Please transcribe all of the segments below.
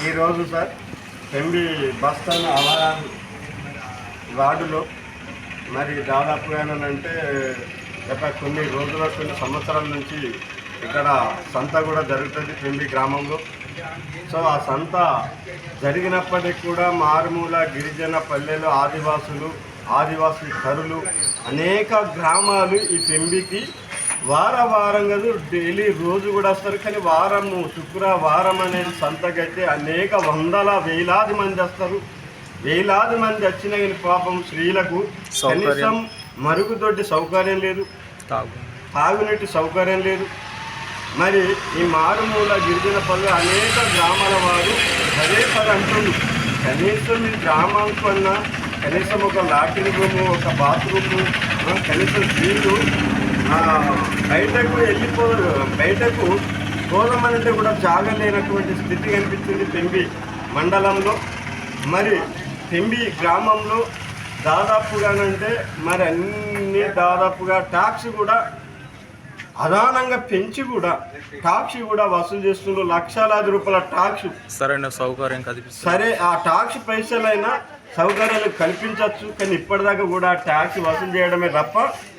ఈరోజు sir Pembi bus stand అవరాన్ వార్డులో మరి దాదాపుగానంటే గత కొన్ని సంవత్సరాల నుంచి ఇక్కడ సంత కూడా జరుగుతుంది పెంబి గ్రామంలో. సో ఆ సంత జరిగినప్పటికీ కూడా మారుమూల గిరిజన పల్లెలు ఆదివాసీ తరులు అనేక గ్రామాలు ఈ పెంబికి వారంగా డైలీ రోజు కూడా వస్తారు. కానీ శుక్రవారం అనేది సంతకైతే అనేక వేలాది మంది వస్తారు. వేలాది మంది వచ్చినా కానీ పాపం స్త్రీలకు కనీసం మరుగుదొడ్డి సౌకర్యం లేదు, తాగునీటి సౌకర్యం లేదు. మరి ఈ మారుమూల గిరిజన పల్లె అనేక గ్రామాల వారు అదే అంటున్నారు, కనీసం ఈ గ్రామం కన్నా కనీసం ఒక లాట్రిన్ రూము, ఒక బాత్రూము, కనీసం స్త్రీలు బయటకు పోదామనంటే కూడా జాగలేనటువంటి స్థితి కనిపిస్తుంది పెంబి మండలంలో. మరి పెంబి గ్రామంలో దాదాపుగానంటే మరి దాదాపుగా ట్యాక్స్ కూడా అదానంగా పెంచి కూడా టాక్స్ కూడా వసూలు చేస్తున్నారు. లక్షలాది రూపాయల టాక్స్. సరైన సౌకర్యం సరే, ఆ టాక్స్ పైసలైనా సౌకర్యాలు కల్పించవచ్చు. కానీ ఇప్పటిదాకా కూడా ట్యాక్స్ వసూలు చేయడమే తప్ప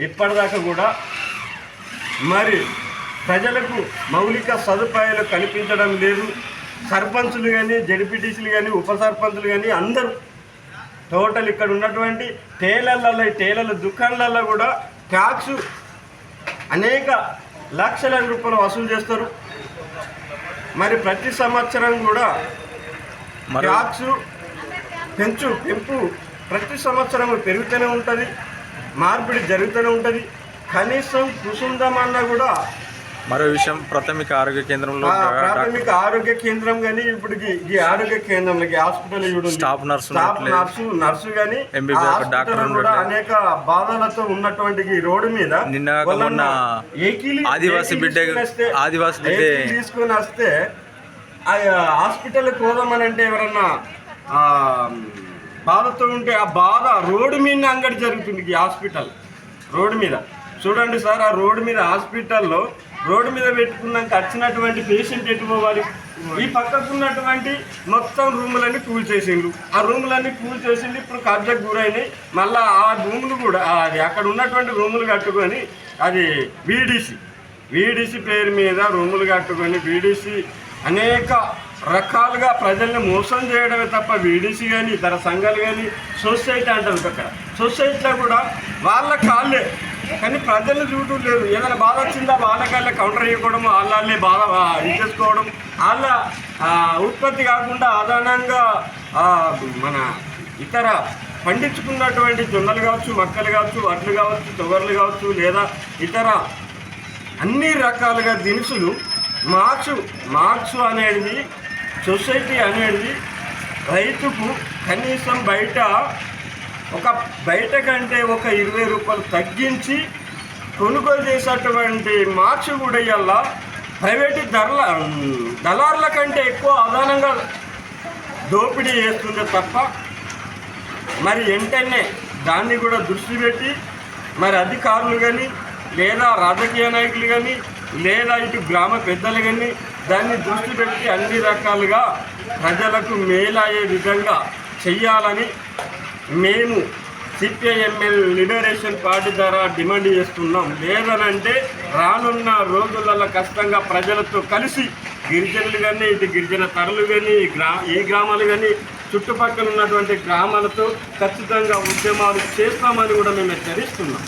ఇప్పటిదాకా కూడా మరి ప్రజలకు మౌలిక సదుపాయాలు కల్పించడం లేదు. సర్పంచులు కానీ, జడ్పీటీసీలు కానీ, ఉప సర్పంచులు కానీ అందరూ టోటల్ ఇక్కడ ఉన్నటువంటి టేలర్ల దుకాణాలలో కూడా ట్యాక్స్ అనేక లక్షల రూపాయలు వసూలు చేస్తారు. మరి ప్రతి సంవత్సరం కూడా ట్యాక్స్ పెంపు ప్రతి సంవత్సరం పెరుగుతూనే ఉంటుంది, మార్పిడి జరుగుతూనే ఉంటుంది. కనీసం కుసుందమన్నా కూడా మరో విషయం, ప్రాథమిక ఆరోగ్య కేంద్రం కానీ ఇప్పుడు ఈ ఆరోగ్య కేంద్రంలో హాస్పిటల్ స్టాఫ్ నర్సు కానీ కూడా అనేక బాధలతో ఉన్నటువంటి ఈ రోడ్డు మీద ఆదివాసీ తీసుకొని వస్తే హాస్పిటల్కి పోదామని అంటే ఎవరన్నా బాధతో ఉంటే ఆ బాధ రోడ్డు మీద అంగడి జరుగుతుంది. ఈ హాస్పిటల్ రోడ్డు మీద చూడండి సార్, ఆ రోడ్డు మీద హాస్పిటల్లో రోడ్డు మీద పెట్టుకున్నాక వచ్చినటువంటి పేషెంట్ ఎటు పోవాలి? ఈ పక్కకున్నటువంటి మొత్తం రూములన్నీ కూల్చేసిండు. ఆ రూములన్నీ కూల్చేసిండు, ఇప్పుడు కబ్జాకు గురైనాయి. మళ్ళీ ఆ రూములు కూడా అక్కడ ఉన్నటువంటి రూములు కట్టుకొని అది వీడిసి పేరు మీద రూములు కట్టుకొని వీడిసి అనేక రకాలుగా ప్రజల్ని మోసం చేయడమే తప్ప వీడిసి కానీ ఇతర సంఘాలు కానీ సొసైటీ అంటారు. అక్కడ సొసైటీలో కూడా వాళ్ళ కాళ్ళే, కానీ ప్రజలను చూడటం లేదు. ఏదైనా బాధ వచ్చిందా వాళ్ళకాళ్ళే కౌంటర్ చేయకపోవడం, వాళ్ళే బాధ ఇచ్చేసుకోవడం, వాళ్ళ ఉత్పత్తి కాకుండా అదనంగా మన ఇతర పండించుకున్నటువంటి జొన్నలు కావచ్చు, మక్కలు కావచ్చు, వడ్లు కావచ్చు, తొగర్లు కావచ్చు, లేదా ఇతర అన్ని రకాలుగా దినుసులు మార్క్స్ అనేది సొసైటీ అనేది రైతుకు కనీసం బయట కంటే ఒక 20 రూపాయలు తగ్గించి కొనుగోలు చేసేటువంటి మార్క్స్ కూడా ఇవాళ ప్రైవేటు దళారుల కంటే ఎక్కువ అదనంగా దోపిడీ చేస్తుందే తప్ప మరి వెంటనే దాన్ని కూడా దృష్టి పెట్టి మరి అధికారులు కానీ, లేదా రాజకీయ నాయకులు కానీ, లేదా ఇటు గ్రామ పెద్దలు కానీ దాన్ని దృష్టి పెట్టి అన్ని రకాలుగా ప్రజలకు మేలయ్యే విధంగా చెయ్యాలని మేము సిపిఐఎంఎల్ లిబరేషన్ పార్టీ ద్వారా డిమాండ్ చేస్తున్నాం. లేదనంటే రానున్న రోజులలో కష్టంగా ప్రజలతో కలిసి గిరిజనులు కానీ, ఇటు గిరిజన తరలు కానీ, ఈ గ్రామాలు కానీ, చుట్టుపక్కల ఉన్నటువంటి గ్రామాలతో ఖచ్చితంగా ఉద్యమాలు చేస్తామని కూడా మేము హెచ్చరిస్తున్నాం.